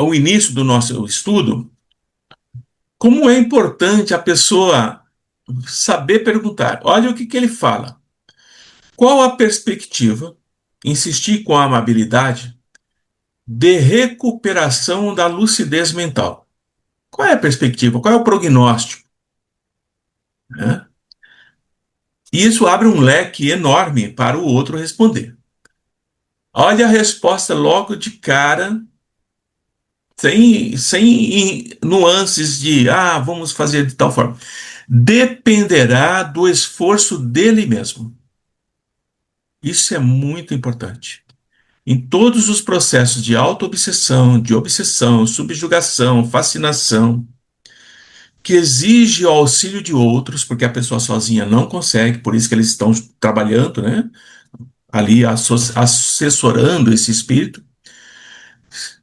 o início do nosso estudo, como é importante a pessoa saber perguntar. Olha o que ele fala. Qual a perspectiva, insistir com a amabilidade, de recuperação da lucidez mental? Qual é a perspectiva? Qual é o prognóstico? Né? E isso abre um leque enorme para o outro responder. Olha a resposta logo de cara, sem nuances de, vamos fazer de tal forma. Dependerá do esforço dele mesmo. Isso é muito importante. Em todos os processos de auto-obsessão, de obsessão, subjugação, fascinação, que exige o auxílio de outros, porque a pessoa sozinha não consegue, por isso que eles estão trabalhando, né? Ali assessorando esse espírito.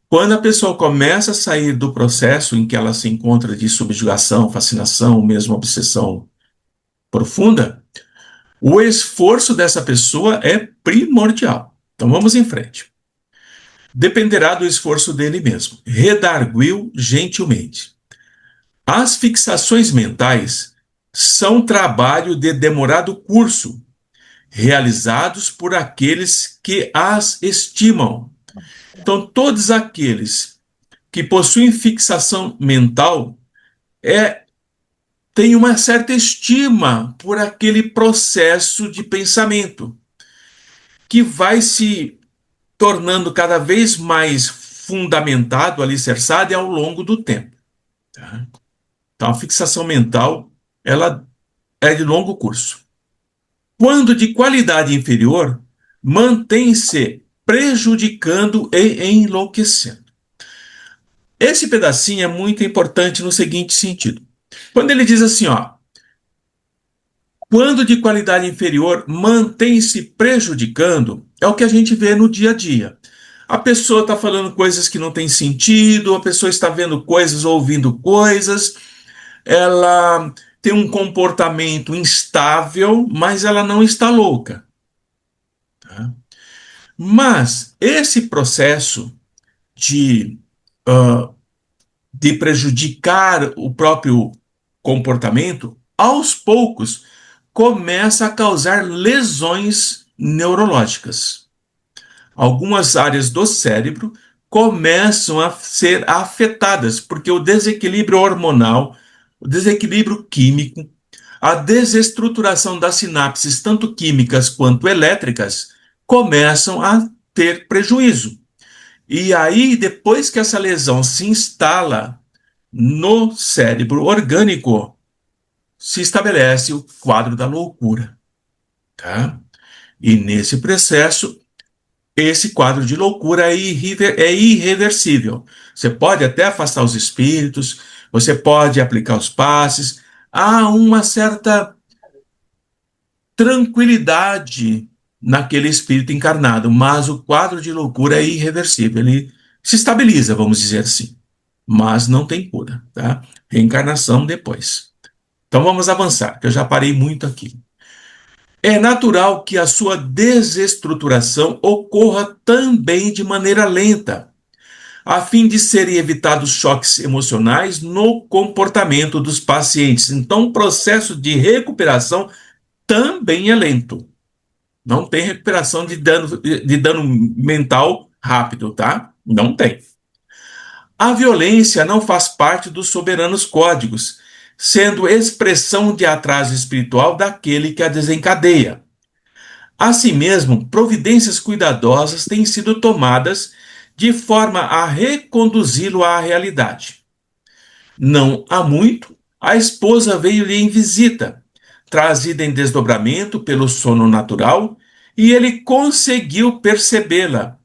Quando a pessoa começa a sair do processo em que ela se encontra de subjugação, fascinação, mesmo obsessão profunda, o esforço dessa pessoa é primordial. Então vamos em frente. Dependerá do esforço dele mesmo. Redarguiu gentilmente. As fixações mentais são trabalho de demorado curso, realizados por aqueles que as estimam. Então, todos aqueles que possuem fixação mental têm uma certa estima por aquele processo de pensamento, que vai se tornando cada vez mais fundamentado, alicerçado e ao longo do tempo. Tá? Então, a fixação mental, ela é de longo curso. Quando de qualidade inferior, mantém-se prejudicando e enlouquecendo. Esse pedacinho é muito importante no seguinte sentido. Quando ele diz assim, quando de qualidade inferior mantém-se prejudicando, é o que a gente vê no dia a dia. A pessoa está falando coisas que não têm sentido, a pessoa está vendo coisas, ouvindo coisas, ela tem um comportamento instável, mas ela não está louca. Tá? Mas esse processo de, uh, de prejudicar o próprio comportamento, aos poucos, começa a causar lesões neurológicas. Algumas áreas do cérebro começam a ser afetadas, porque o desequilíbrio hormonal, o desequilíbrio químico, a desestruturação das sinapses, tanto químicas quanto elétricas, começam a ter prejuízo. E aí, depois que essa lesão se instala no cérebro orgânico, se estabelece o quadro da loucura, tá? E nesse processo, esse quadro de loucura é irreversível. Você pode até afastar os espíritos, você pode aplicar os passes, há uma certa tranquilidade naquele espírito encarnado, mas o quadro de loucura é irreversível, ele se estabiliza, vamos dizer assim, mas não tem cura, tá? Reencarnação depois. Então vamos avançar, que eu já parei muito aqui. É natural que a sua desestruturação ocorra também de maneira lenta, a fim de serem evitados choques emocionais no comportamento dos pacientes. Então, o processo de recuperação também é lento. Não tem recuperação de dano mental rápido, tá? Não tem. A violência não faz parte dos soberanos códigos, sendo expressão de atraso espiritual daquele que a desencadeia. Assim mesmo, providências cuidadosas têm sido tomadas de forma a reconduzi-lo à realidade. Não há muito, a esposa veio-lhe em visita, trazida em desdobramento pelo sono natural, e ele conseguiu percebê-la,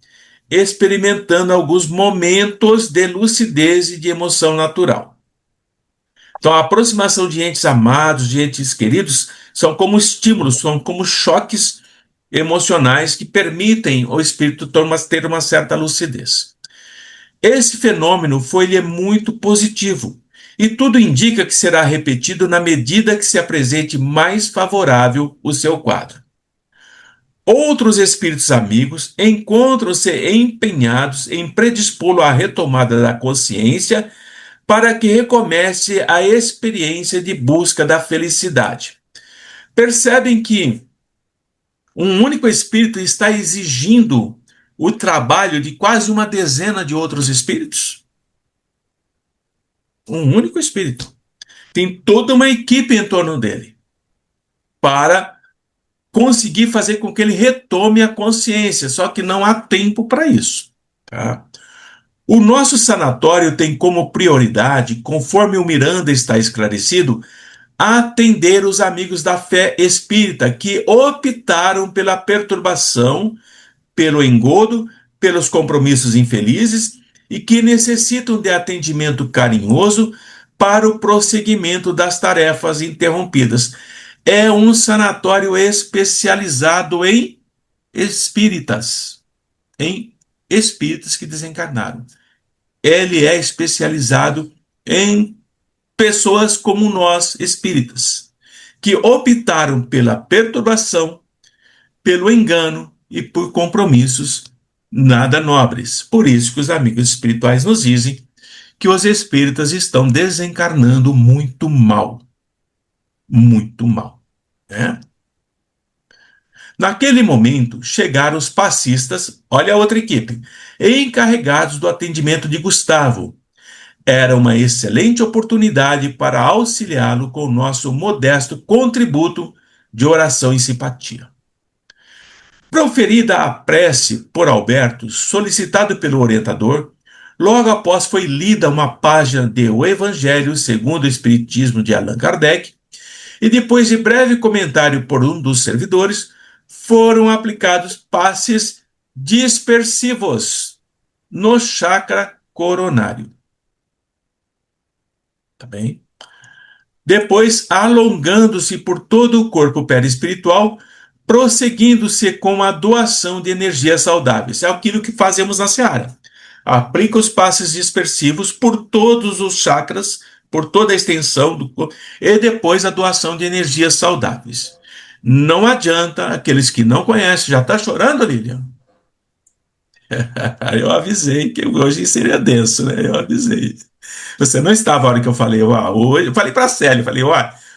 experimentando alguns momentos de lucidez e de emoção natural. Então, a aproximação de entes amados, de entes queridos, são como estímulos, são como choques emocionais que permitem ao espírito ter uma certa lucidez. Esse fenômeno foi-lhe muito positivo, e tudo indica que será repetido na medida que se apresente mais favorável o seu quadro. Outros espíritos amigos encontram-se empenhados em predispô-lo à retomada da consciência para que recomece a experiência de busca da felicidade. Percebem que um único espírito está exigindo o trabalho de quase uma dezena de outros espíritos? Um único espírito. Tem toda uma equipe em torno dele para conseguir fazer com que ele retome a consciência, só que não há tempo para isso. Tá? O nosso sanatório tem como prioridade, conforme o Miranda está esclarecido, atender os amigos da fé espírita que optaram pela perturbação, pelo engodo, pelos compromissos infelizes e que necessitam de atendimento carinhoso para o prosseguimento das tarefas interrompidas. É um sanatório especializado em espíritas, em espíritos que desencarnaram. Ele é especializado em pessoas como nós, espíritas, que optaram pela perturbação, pelo engano e por compromissos nada nobres. Por isso que os amigos espirituais nos dizem que os espíritas estão desencarnando muito mal. Muito mal. Né? Naquele momento, chegaram os passistas, olha a outra equipe, encarregados do atendimento de Gustavo. Era uma excelente oportunidade para auxiliá-lo com o nosso modesto contributo de oração e simpatia. Proferida a prece por Alberto, solicitado pelo orientador, logo após foi lida uma página de O Evangelho segundo o Espiritismo de Allan Kardec, e depois de breve comentário por um dos servidores, foram aplicados passes dispersivos no chakra coronário. Tá bem? Depois, alongando-se por todo o corpo perispiritual, prosseguindo-se com a doação de energias saudáveis. É aquilo que fazemos na Seara. Aplica os passes dispersivos por todos os chakras, por toda a extensão do corpo, e depois a doação de energias saudáveis. Não adianta, aqueles que não conhecem, já está chorando, Lilian? Eu avisei que hoje seria denso, né? Eu avisei. Você não estava a hora que eu falei, hoje, eu falei para a Célia, eu falei,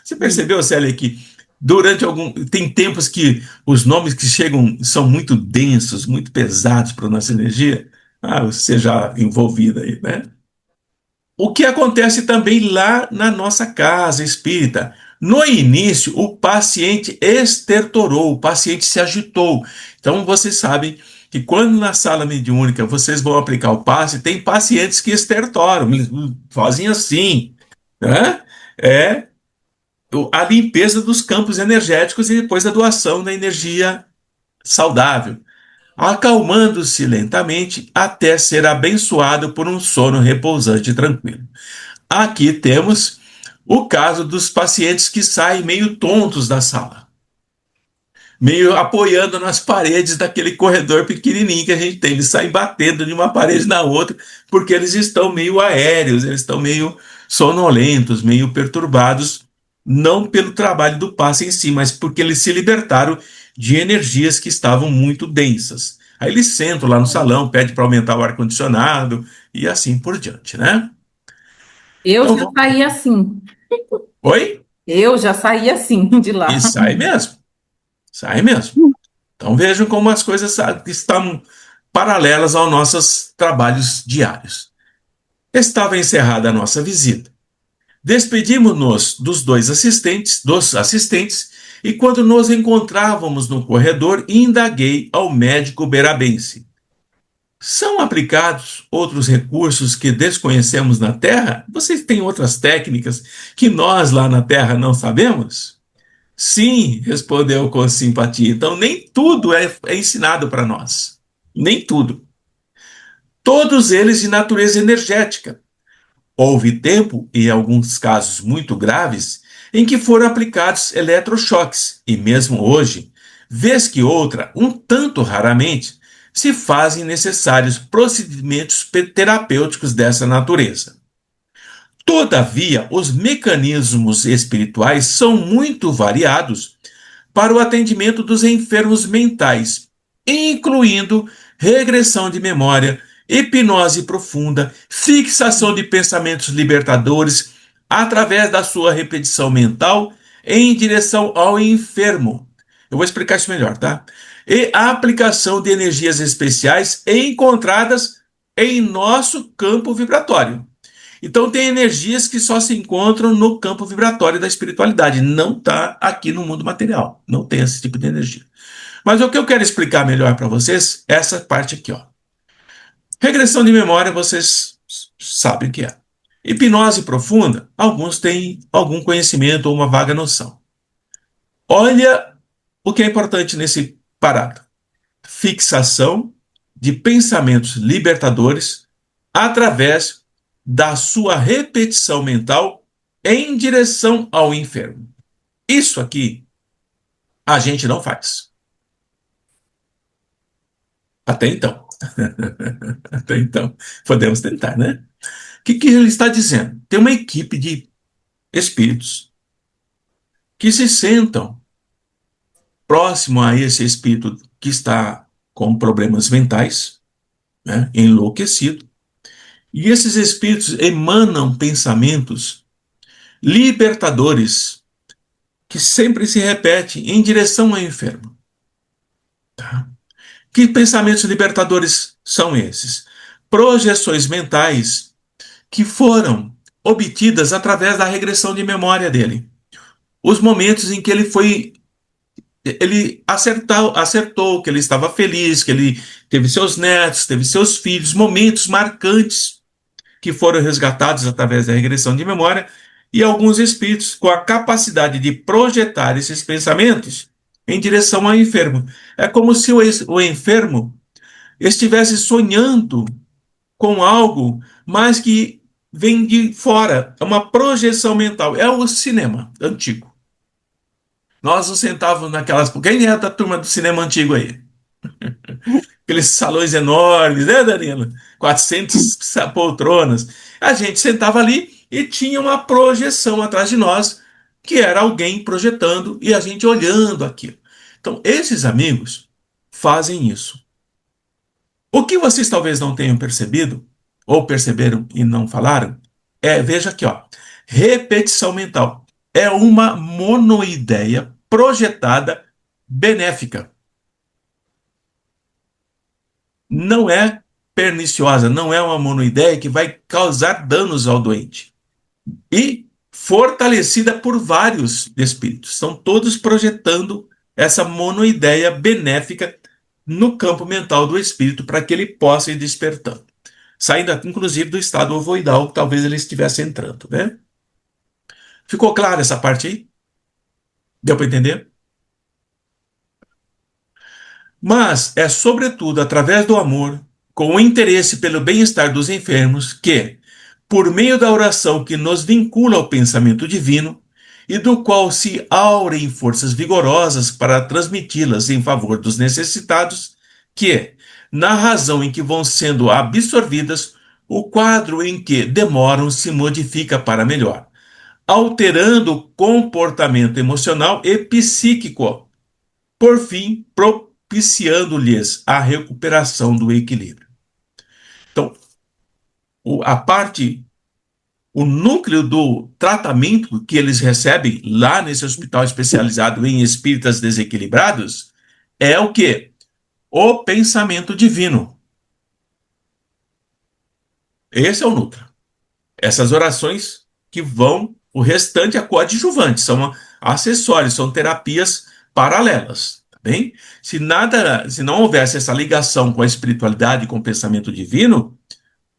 você percebeu, Célia, que durante tem tempos que os nomes que chegam são muito densos, muito pesados para a nossa energia? Você já envolvida aí, né? O que acontece também lá na nossa casa espírita? No início, o paciente estertorou, o paciente se agitou. Então, vocês sabem que quando na sala mediúnica vocês vão aplicar o passe, tem pacientes que estertoram, fazem assim, né? É a limpeza dos campos energéticos e depois a doação da energia saudável, acalmando-se lentamente até ser abençoado por um sono repousante e tranquilo. Aqui temos o caso dos pacientes que saem meio tontos da sala, meio apoiando nas paredes daquele corredor pequenininho que a gente tem. Eles saem batendo de uma parede na outra porque eles estão meio aéreos, eles estão meio sonolentos, meio perturbados, não pelo trabalho do passe em si, mas porque eles se libertaram de energias que estavam muito densas. Aí eles sentam lá no salão, pedem para aumentar o ar-condicionado e assim por diante, né? Eu Então, já saí assim. oi? Eu já saí assim de E lá. sai mesmo, sai mesmo. Então vejam como as coisas estão paralelas aos nossos trabalhos diários. Estava encerrada a nossa visita. Despedimos-nos dos assistentes, e quando nos encontrávamos no corredor, indaguei ao médico berabense. São aplicados outros recursos que desconhecemos na Terra? Vocês têm outras técnicas que nós lá na Terra não sabemos? Sim, respondeu com simpatia. Então, nem tudo é ensinado para nós. Nem tudo. Todos eles de natureza energética. Houve tempo, em alguns casos muito graves, em que foram aplicados eletrochoques, e mesmo hoje, vez que outra, um tanto raramente, se fazem necessários procedimentos terapêuticos dessa natureza. Todavia, os mecanismos espirituais são muito variados para o atendimento dos enfermos mentais, incluindo regressão de memória, hipnose profunda, fixação de pensamentos libertadores através da sua repetição mental em direção ao enfermo. Eu vou explicar isso melhor, tá? E a aplicação de energias especiais encontradas em nosso campo vibratório. Então, tem energias que só se encontram no campo vibratório da espiritualidade, não está aqui no mundo material, não tem esse tipo de energia. Mas o que eu quero explicar melhor para vocês é essa parte aqui, ó. Regressão de memória, vocês sabem o que é. Hipnose profunda, alguns têm algum conhecimento ou uma vaga noção. Olha o que é importante nesse parágrafo. Fixação de pensamentos libertadores através da sua repetição mental em direção ao enfermo. Isso aqui a gente não faz. Até então. Até então. Podemos tentar, né? O que ele está dizendo? Tem uma equipe de espíritos que se sentam próximo a esse espírito que está com problemas mentais, né, enlouquecido, e esses espíritos emanam pensamentos libertadores que sempre se repetem em direção ao enfermo. Tá? Que pensamentos libertadores são esses? Projeções mentais que foram obtidas através da regressão de memória dele. Os momentos em que ele acertou, que ele estava feliz, que ele teve seus netos, teve seus filhos, momentos marcantes que foram resgatados através da regressão de memória, e alguns espíritos com a capacidade de projetar esses pensamentos em direção ao enfermo. É como se o enfermo estivesse sonhando com algo, mas que vem de fora, é uma projeção mental, é o cinema antigo. Nós nos sentávamos naquelas. Quem é da turma do cinema antigo aí? Aqueles salões enormes, né, Danilo? 400 poltronas. A gente sentava ali e tinha uma projeção atrás de nós, que era alguém projetando e a gente olhando aquilo. Então, esses amigos fazem isso. O que vocês talvez não tenham percebido, ou perceberam e não falaram, veja aqui, ó, repetição mental. É uma monoideia projetada benéfica. Não é perniciosa, não é uma monoideia que vai causar danos ao doente. E fortalecida por vários espíritos. Estão todos projetando essa monoideia benéfica no campo mental do espírito para que ele possa ir despertando. Saindo, inclusive, do estado ovoidal que talvez ele estivesse entrando, né? Ficou clara essa parte aí? Deu para entender? Mas é sobretudo através do amor, com o interesse pelo bem-estar dos enfermos, que, por meio da oração que nos vincula ao pensamento divino, e do qual se aurem forças vigorosas para transmiti-las em favor dos necessitados, que, na razão em que vão sendo absorvidas, o quadro em que demoram se modifica para melhor, alterando o comportamento emocional e psíquico, por fim, propiciando-lhes a recuperação do equilíbrio. Então, a parte, o núcleo do tratamento que eles recebem lá nesse hospital especializado em espíritas desequilibrados é o quê? O pensamento divino. Esse é o núcleo. Essas orações que vão, o restante é coadjuvante, são acessórios, são terapias paralelas, tá bem? Se não houvesse essa ligação com a espiritualidade e com o pensamento divino,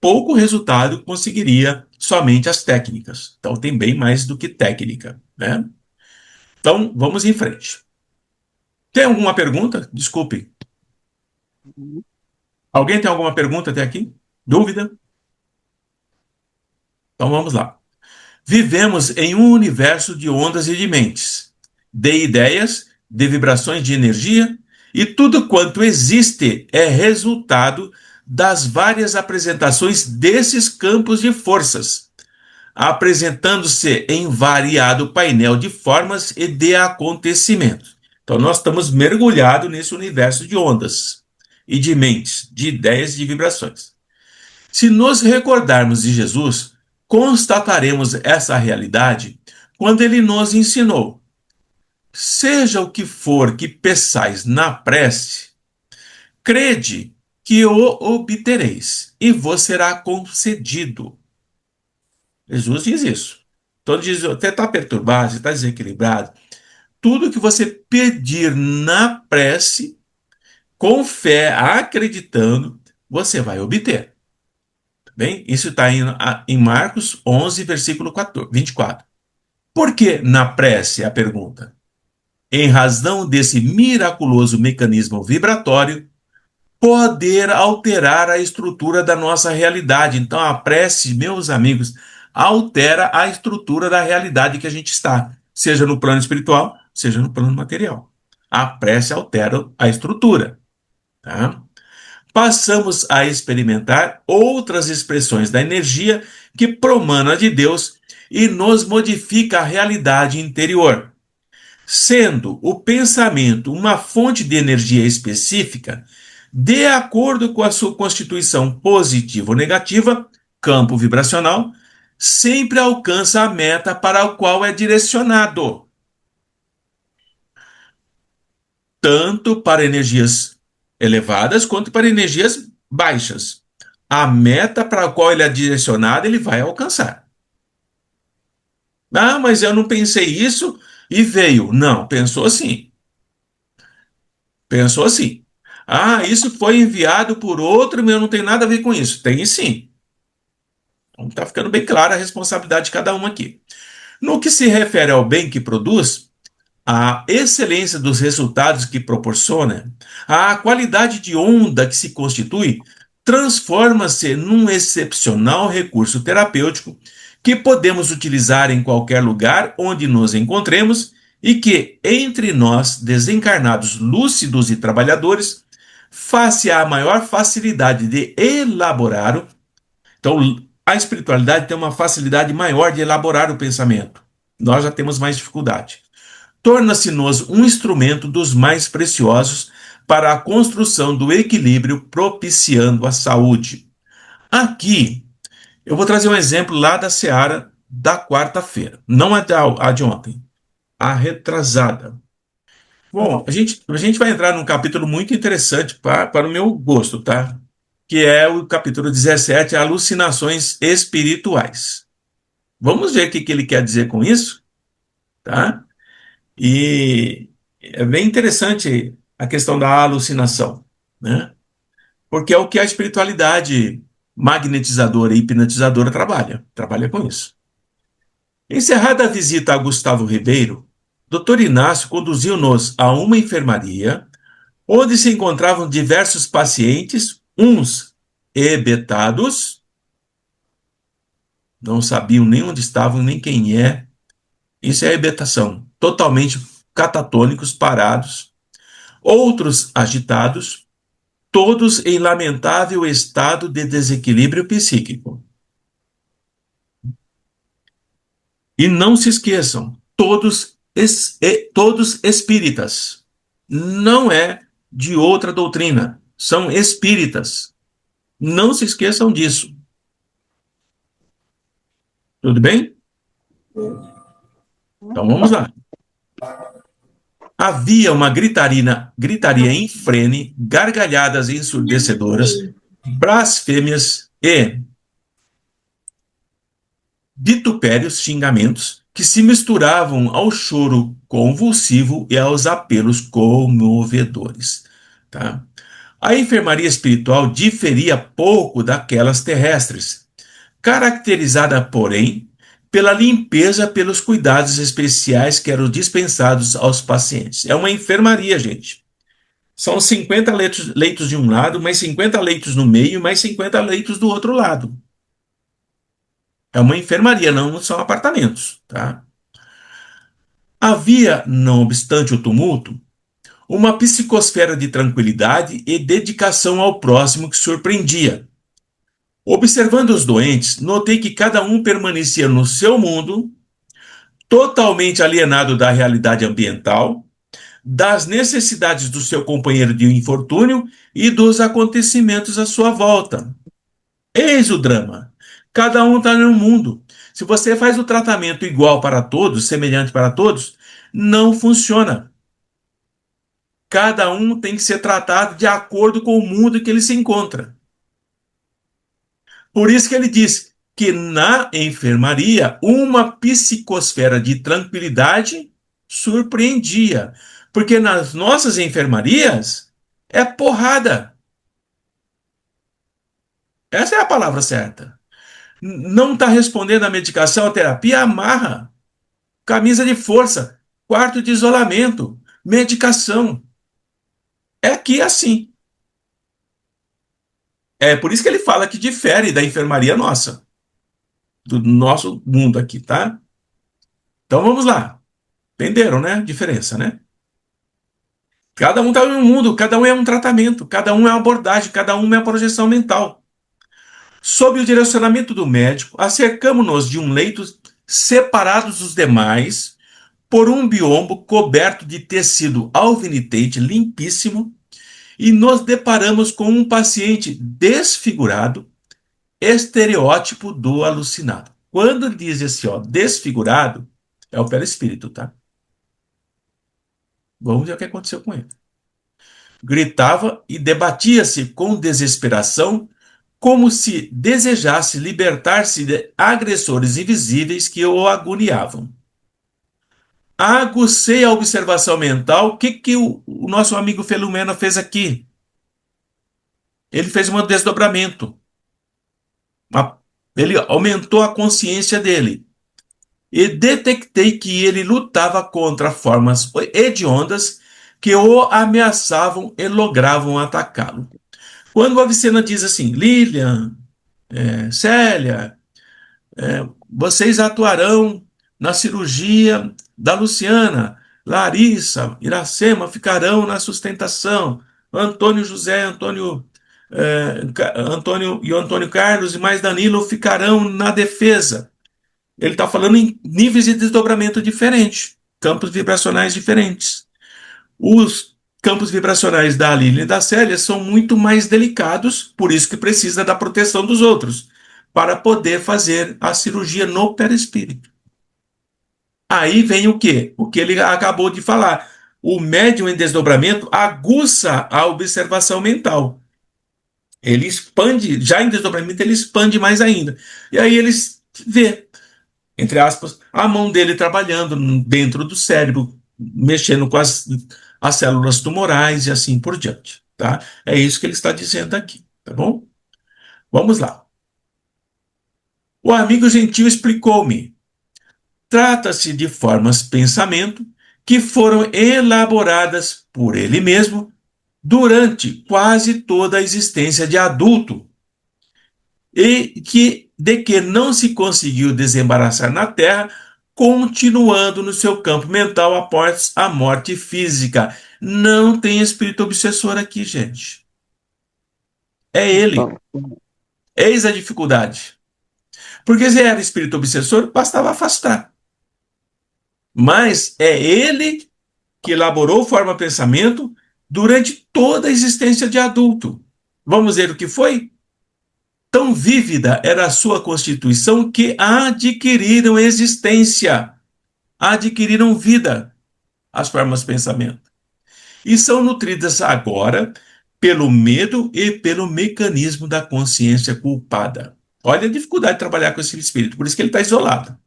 pouco resultado conseguiria somente as técnicas. Então tem bem mais do que técnica, né? Então vamos em frente. Tem alguma pergunta? Desculpe. Alguém tem alguma pergunta até aqui? Dúvida? Então vamos lá. Vivemos em um universo de ondas e de mentes, de ideias, de vibrações de energia, e tudo quanto existe é resultado das várias apresentações desses campos de forças, apresentando-se em variado painel de formas e de acontecimentos. Então, nós estamos mergulhados nesse universo de ondas e de mentes, de ideias e de vibrações. Se nos recordarmos de Jesus, constataremos essa realidade quando ele nos ensinou: seja o que for que peçais na prece, crede que o obtereis e vos será concedido. Jesus diz isso. Então, ele diz: você está perturbado, você está desequilibrado. Tudo que você pedir na prece, com fé, acreditando, você vai obter. Bem, isso está em Marcos 11, versículo 14, 24. Por que na prece, a pergunta? Em razão desse miraculoso mecanismo vibratório poder alterar a estrutura da nossa realidade. Então, a prece, meus amigos, altera a estrutura da realidade que a gente está, seja no plano espiritual, seja no plano material. A prece altera a estrutura, tá? Passamos a experimentar outras expressões da energia que promana de Deus e nos modifica a realidade interior. Sendo o pensamento uma fonte de energia específica, de acordo com a sua constituição positiva ou negativa, campo vibracional, sempre alcança a meta para a qual é direcionado, tanto para energias elevadas quanto para energias baixas. A meta para a qual ele é direcionado, ele vai alcançar. Ah, mas eu não pensei isso e veio. Não, pensou sim. Pensou assim. Ah, isso foi enviado por outro, mas eu não tenho nada a ver com isso. Tem sim. Então está ficando bem clara a responsabilidade de cada um aqui. No que se refere ao bem que produz, a excelência dos resultados que proporciona, a qualidade de onda que se constitui, transforma-se num excepcional recurso terapêutico que podemos utilizar em qualquer lugar onde nos encontremos e que, entre nós, desencarnados lúcidos e trabalhadores, face à maior facilidade de elaborar. Então, a espiritualidade tem uma facilidade maior de elaborar o pensamento. Nós já temos mais dificuldade. Torna-se-nos um instrumento dos mais preciosos para a construção do equilíbrio, propiciando a saúde. Aqui, eu vou trazer um exemplo lá da Seara da quarta-feira, não a de ontem, a retrasada. Bom, a gente vai entrar num capítulo muito interessante para o meu gosto, tá? Que é o capítulo 17, Alucinações Espirituais. Vamos ver o que ele quer dizer com isso, tá? E é bem interessante a questão da alucinação, né? Porque é o que a espiritualidade magnetizadora e hipnotizadora trabalha com isso. Encerrada a visita a Gustavo Ribeiro, Dr. Inácio conduziu-nos a uma enfermaria onde se encontravam diversos pacientes, uns hebetados, não sabiam nem onde estavam, nem quem é. Isso é hebetação, totalmente catatônicos, parados, outros agitados, todos em lamentável estado de desequilíbrio psíquico. E não se esqueçam, todos espíritas. Não é de outra doutrina, são espíritas. Não se esqueçam disso. Tudo bem? Então vamos lá. Havia uma gritaria infrene, gargalhadas ensurdecedoras, blasfêmias e vitupérios, xingamentos, que se misturavam ao choro convulsivo e aos apelos comovedores. Tá? A enfermaria espiritual diferia pouco daquelas terrestres, caracterizada, porém, pela limpeza, pelos cuidados especiais que eram dispensados aos pacientes. É uma enfermaria, gente. São 50 leitos de um lado, mais 50 leitos no meio, mais 50 leitos do outro lado. É uma enfermaria, não são apartamentos, tá? Havia, não obstante o tumulto, uma psicosfera de tranquilidade e dedicação ao próximo que surpreendia. Observando os doentes, notei que cada um permanecia no seu mundo, totalmente alienado da realidade ambiental, das necessidades do seu companheiro de infortúnio e dos acontecimentos à sua volta. Eis o drama. Cada um está no mundo. Se você faz o tratamento igual para todos, semelhante para todos, não funciona. Cada um tem que ser tratado de acordo com o mundo em que ele se encontra. Por isso que ele diz que na enfermaria, uma psicosfera de tranquilidade surpreendia. Porque nas nossas enfermarias é porrada. Essa é a palavra certa. Não está respondendo à medicação, à terapia, amarra. Camisa de força, quarto de isolamento, medicação. É aqui assim. É por isso que ele fala que difere da enfermaria nossa, do nosso mundo aqui, tá? Então vamos lá. Entenderam, né? Diferença, né? Cada um está em um mundo, cada um é um tratamento, cada um é uma abordagem, cada um é uma projeção mental. Sob o direcionamento do médico, acercamo-nos de um leito separados dos demais por um biombo coberto de tecido alvinitente limpíssimo e nos deparamos com um paciente desfigurado, estereótipo do alucinado. Quando diz esse ó, desfigurado, é o perispírito, tá? Vamos ver o que aconteceu com ele. Gritava e debatia-se com desesperação, como se desejasse libertar-se de agressores invisíveis que o agoniavam. Agucei a observação mental. O que o nosso amigo Filomeno fez aqui? Ele fez um desdobramento. Ele aumentou a consciência dele. E detectei que ele lutava contra formas hediondas que o ameaçavam e logravam atacá-lo. Quando a Vicena diz assim, Lilian, Célia, vocês atuarão na cirurgia da Luciana, Larissa, Iracema ficarão na sustentação, Antônio José, Antônio e Antônio Carlos e mais Danilo ficarão na defesa. Ele está falando em níveis de desdobramento diferentes, campos vibracionais diferentes. Os campos vibracionais da Lilian e da Célia são muito mais delicados, por isso que precisa da proteção dos outros, para poder fazer a cirurgia no perispírito. Aí vem o quê? O que ele acabou de falar. O médium em desdobramento aguça a observação mental. Ele expande, já em desdobramento, ele expande mais ainda. E aí eles vê, entre aspas, a mão dele trabalhando dentro do cérebro, mexendo com as células tumorais e assim por diante, tá? É isso que ele está dizendo aqui, tá bom? Vamos lá. O amigo gentil explicou-me. Trata-se de formas pensamento que foram elaboradas por ele mesmo durante quase toda a existência de adulto e de que não se conseguiu desembaraçar na Terra, continuando no seu campo mental após a morte física. Não tem espírito obsessor aqui, gente. É ele. Então, Eis a dificuldade. Porque se era espírito obsessor, bastava afastar. Mas é ele que elaborou forma pensamento durante toda a existência de adulto. Vamos ver o que foi? Tão vívida era a sua constituição que adquiriram existência, adquiriram vida as formas pensamento. E são nutridas agora pelo medo e pelo mecanismo da consciência culpada. Olha a dificuldade de trabalhar com esse espírito, por isso que ele está isolado.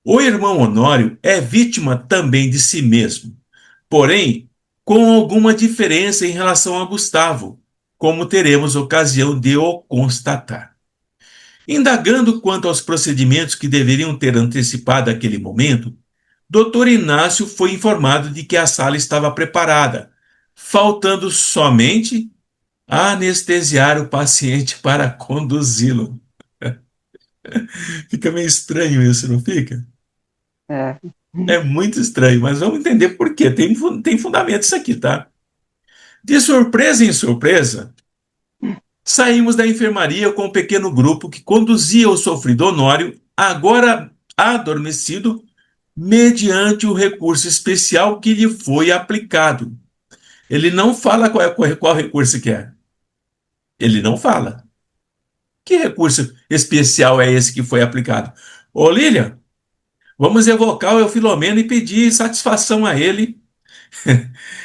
O irmão Honório é vítima também de si mesmo, porém, com alguma diferença em relação a Gustavo, como teremos ocasião de o constatar. Indagando quanto aos procedimentos que deveriam ter antecipado aquele momento, Dr. Inácio foi informado de que a sala estava preparada, faltando somente anestesiar o paciente para conduzi-lo. Fica meio estranho isso, não fica? é, É muito estranho, mas vamos entender por quê. Tem fundamento isso aqui, tá? De surpresa em surpresa, saímos da enfermaria com um pequeno grupo que conduzia o sofrido Honório, agora adormecido, mediante o recurso especial que lhe foi aplicado. Ele não fala qual recurso que é. Ele não fala. Que recurso especial é esse que foi aplicado? Ô, Lília, vamos evocar o Filomeno e pedir satisfação a ele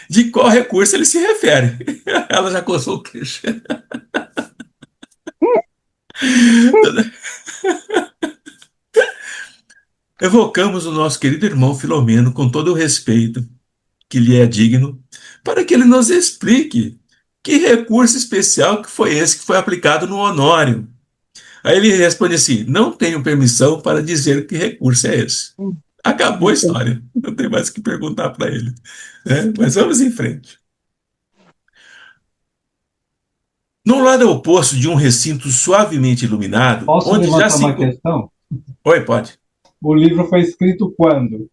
de qual recurso ele se refere. Ela já coçou o queixo. Evocamos o nosso querido irmão Filomeno com todo o respeito que lhe é digno, para que ele nos explique que recurso especial que foi esse que foi aplicado no Honório. Aí ele responde assim: não tenho permissão para dizer que recurso é esse. Acabou a história. Não tem mais o que perguntar para ele. Né? Mas vamos em frente. No lado oposto de um recinto suavemente iluminado, Posso onde já levantar se. uma questão? Oi, pode. O livro foi escrito quando?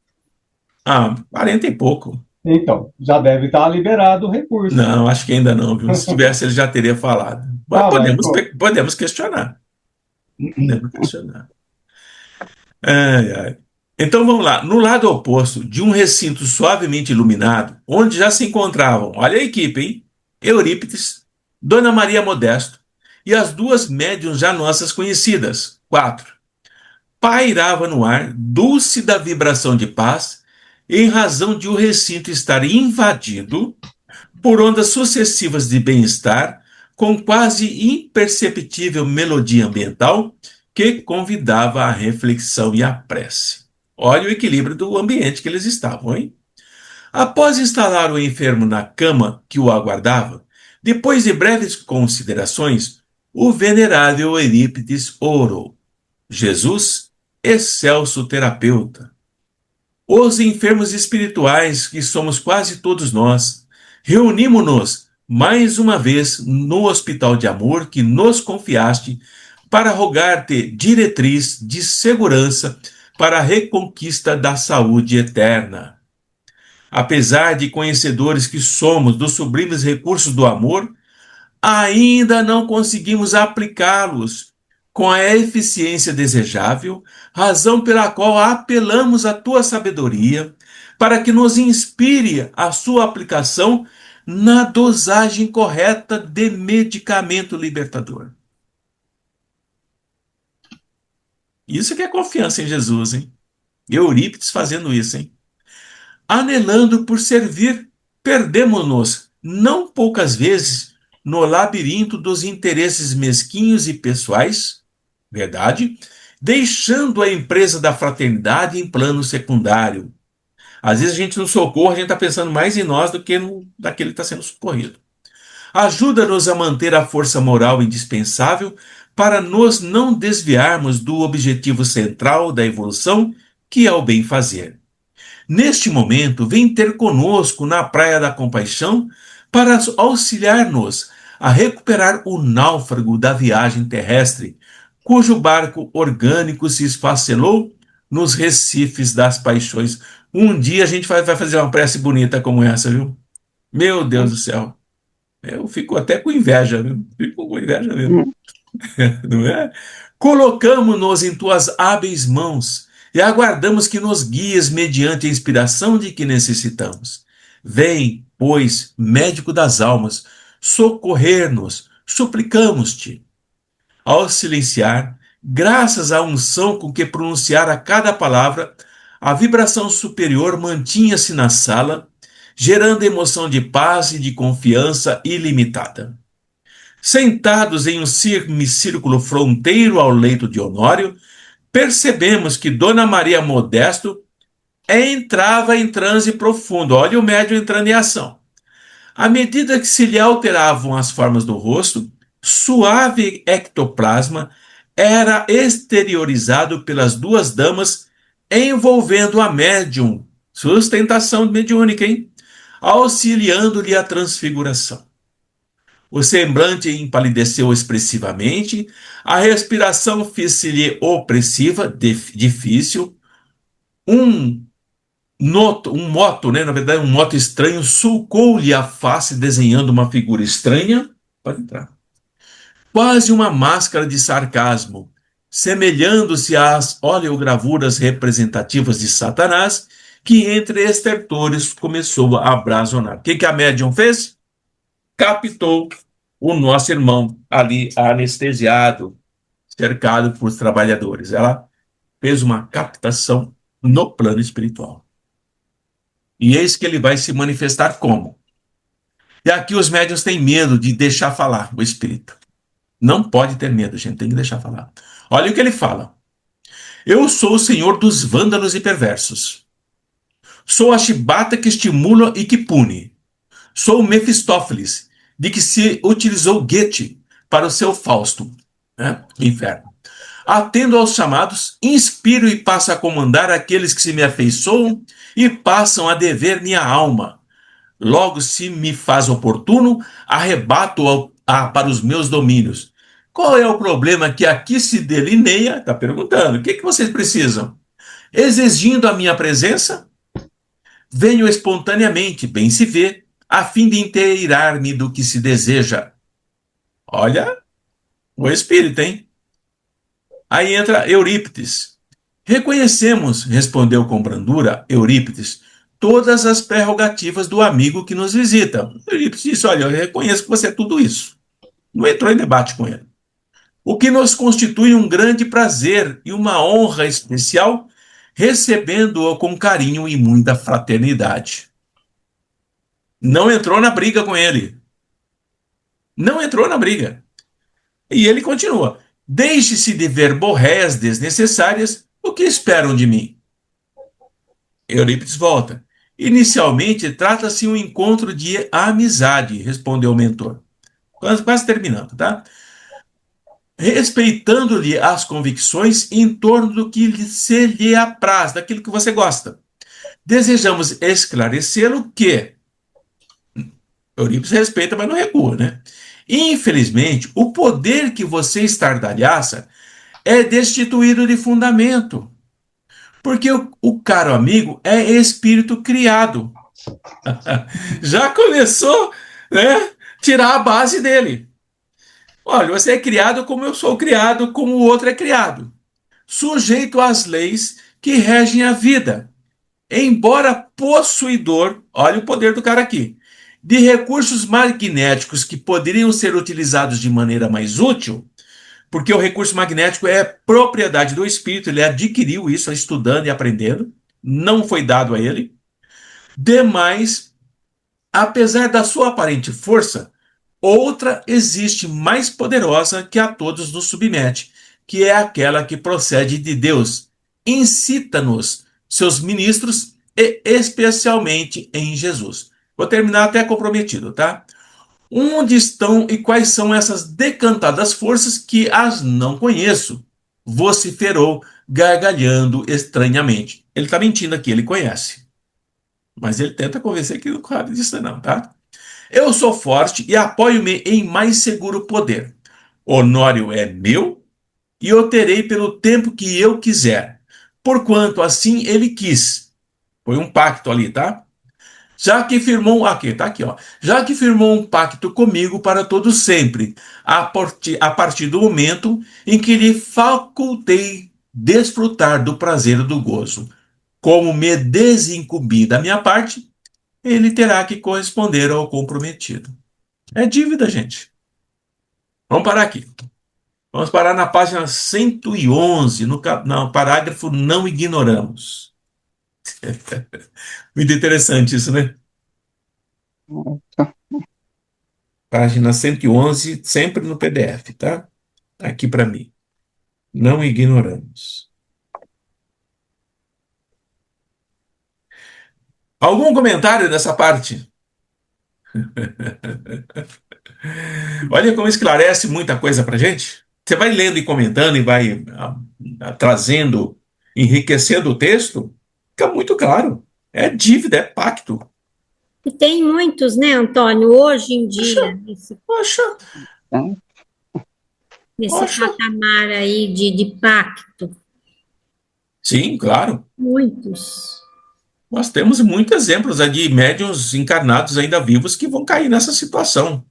Ah, 40 e pouco. Então, já deve estar liberado o recurso. Não, acho que ainda não, viu? Se tivesse, ele já teria falado. Mas Tá, mas podemos questionar. Podemos questionar. Ai, ai. Então vamos lá. No lado oposto de um recinto suavemente iluminado, onde já se encontravam, olha a equipe, hein? Eurípides, Dona Maria Modesto e as duas médiuns já nossas conhecidas, quatro. Pairava no ar, dúlcida vibração de paz, em razão de o recinto estar invadido por ondas sucessivas de bem-estar, com quase imperceptível melodia ambiental que convidava à reflexão e à prece. Olha o equilíbrio do ambiente que eles estavam, hein? Após instalar o enfermo na cama que o aguardava, depois de breves considerações, o venerável Eurípides orou: Jesus, excelso terapeuta, os enfermos espirituais, que somos quase todos nós, reunimos-nos mais uma vez no hospital de amor que nos confiaste para rogar-te diretriz de segurança para a reconquista da saúde eterna. Apesar de conhecedores que somos dos sublimes recursos do amor, ainda não conseguimos aplicá-los com a eficiência desejável, razão pela qual apelamos à tua sabedoria, para que nos inspire a sua aplicação na dosagem correta de medicamento libertador. Isso que é confiança em Jesus, hein? Eurípides fazendo isso, hein? Anelando por servir, perdemos-nos não poucas vezes no labirinto dos interesses mesquinhos e pessoais, verdade? Deixando a empresa da fraternidade em plano secundário. Às vezes a gente no socorro, a gente está pensando mais em nós do que naquele que está sendo socorrido. Ajuda-nos a manter a força moral indispensável para nos não desviarmos do objetivo central da evolução, que é o bem fazer. Neste momento, vem ter conosco na Praia da Compaixão para auxiliar-nos a recuperar o náufrago da viagem terrestre, cujo barco orgânico se esfacelou nos recifes das paixões. Um dia a gente vai fazer uma prece bonita como essa, viu? Meu Deus do céu. Eu fico até com inveja, viu? Fico com inveja mesmo. Não é? Colocamos-nos em tuas hábeis mãos e aguardamos que nos guies mediante a inspiração de que necessitamos. Vem, pois, médico das almas, socorrer-nos, suplicamos-te. Ao silenciar, graças à unção com que pronunciara cada palavra, a vibração superior mantinha-se na sala, gerando emoção de paz e de confiança ilimitada. Sentados em um semicírculo fronteiro ao leito de Honório, percebemos que Dona Maria Modesto entrava em transe profundo. Olha o médium entrando em ação. À medida que se lhe alteravam as formas do rosto, suave ectoplasma era exteriorizado pelas duas damas, envolvendo a médium, sustentação mediúnica, hein? Auxiliando-lhe a transfiguração. O semblante empalideceu expressivamente, a respiração fez-se-lhe opressiva, difícil. Um moto, né, na verdade, um moto estranho, sulcou-lhe a face, desenhando uma figura estranha. Pode entrar. Quase uma máscara de sarcasmo, semelhando-se às oleogravuras representativas de Satanás, que entre estertores começou a brazonar. O que a médium fez? Captou o nosso irmão ali anestesiado, cercado por trabalhadores. Ela fez uma captação no plano espiritual. E eis que ele vai se manifestar como? E aqui os médiuns têm medo de deixar falar o espírito. Não pode ter medo, gente, tem que deixar falar. Olha o que ele fala. Eu sou o senhor dos vândalos e perversos. Sou a chibata que estimula e que pune. Sou o Mefistófeles, de que se utilizou Goethe para o seu Fausto, né? Inferno. Atendo aos chamados, inspiro e passo a comandar aqueles que se me afeiçoam e passam a dever minha alma. Logo, se me faz oportuno, arrebato para os meus domínios. Qual é o problema que aqui se delineia? Está perguntando. O que vocês precisam? Exigindo a minha presença, venho espontaneamente, bem se vê, a fim de inteirar-me do que se deseja. Olha, o espírito, hein? Aí entra Eurípides. Reconhecemos, respondeu com brandura Eurípides, todas as prerrogativas do amigo que nos visita. Eurípides disse, olha, eu reconheço que você é tudo isso. Não entrou em debate com ele. O que nos constitui um grande prazer e uma honra especial, recebendo-o com carinho e muita fraternidade. Não entrou na briga com ele. Não entrou na briga. E ele continua. Deixe-se de verborréias desnecessárias, o que esperam de mim? Eurípides volta. Inicialmente, trata-se um encontro de amizade, respondeu o mentor. Quase terminando, tá? Respeitando-lhe as convicções em torno do que se lhe apraz, daquilo que você gosta. Desejamos esclarecê-lo que Eurípides respeita, mas não recua, né? Infelizmente, o poder que você estardalhaça é destituído de fundamento, porque o caro amigo é espírito criado. Já começou, né? Tirar a base dele. Olha, você é criado como eu sou criado, como o outro é criado, sujeito às leis que regem a vida, embora possuidor, olha o poder do cara aqui, de recursos magnéticos que poderiam ser utilizados de maneira mais útil, porque o recurso magnético é propriedade do espírito, ele adquiriu isso estudando e aprendendo, não foi dado a ele. Demais, apesar da sua aparente força, outra existe mais poderosa que a todos nos submete, que é aquela que procede de Deus. Incita-nos, seus ministros, e especialmente em Jesus. Vou terminar até comprometido, tá? Onde estão e quais são essas decantadas forças que as não conheço? Vociferou, gargalhando estranhamente. Ele está mentindo aqui, ele conhece. Mas ele tenta convencer que não sabe disso não, tá? Eu sou forte e apoio-me em mais seguro poder. Honório é meu e o terei pelo tempo que eu quiser, porquanto assim ele quis. Foi um pacto ali, tá? Já que firmou, aqui, tá aqui, ó. Já que firmou um pacto comigo para todo sempre, a partir do momento em que lhe facultei desfrutar do prazer e do gozo. Como me desincumbi da minha parte, ele terá que corresponder ao comprometido. É dívida, gente. Vamos parar aqui. Vamos parar na página 111, no parágrafo não ignoramos. Muito interessante isso, né? Página 111, sempre no PDF, tá? Aqui para mim. Não ignoramos. Algum comentário nessa parte? Olha como esclarece muita coisa para gente. Você vai lendo e comentando e vai trazendo, enriquecendo o texto, fica muito claro. É dívida, é pacto. E tem muitos, né, Antônio, hoje em dia, Poxa, nesse poxa. patamar aí de pacto. Sim, claro. Muitos. Nós temos muitos exemplos de médiuns encarnados ainda vivos que vão cair nessa situação.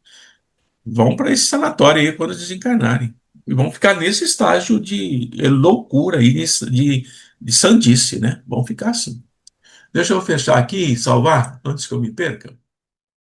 Vão para esse sanatório aí quando desencarnarem. E vão ficar nesse estágio de loucura aí, de sandice, né? Vão ficar assim. Deixa eu fechar aqui e salvar, antes que eu me perca.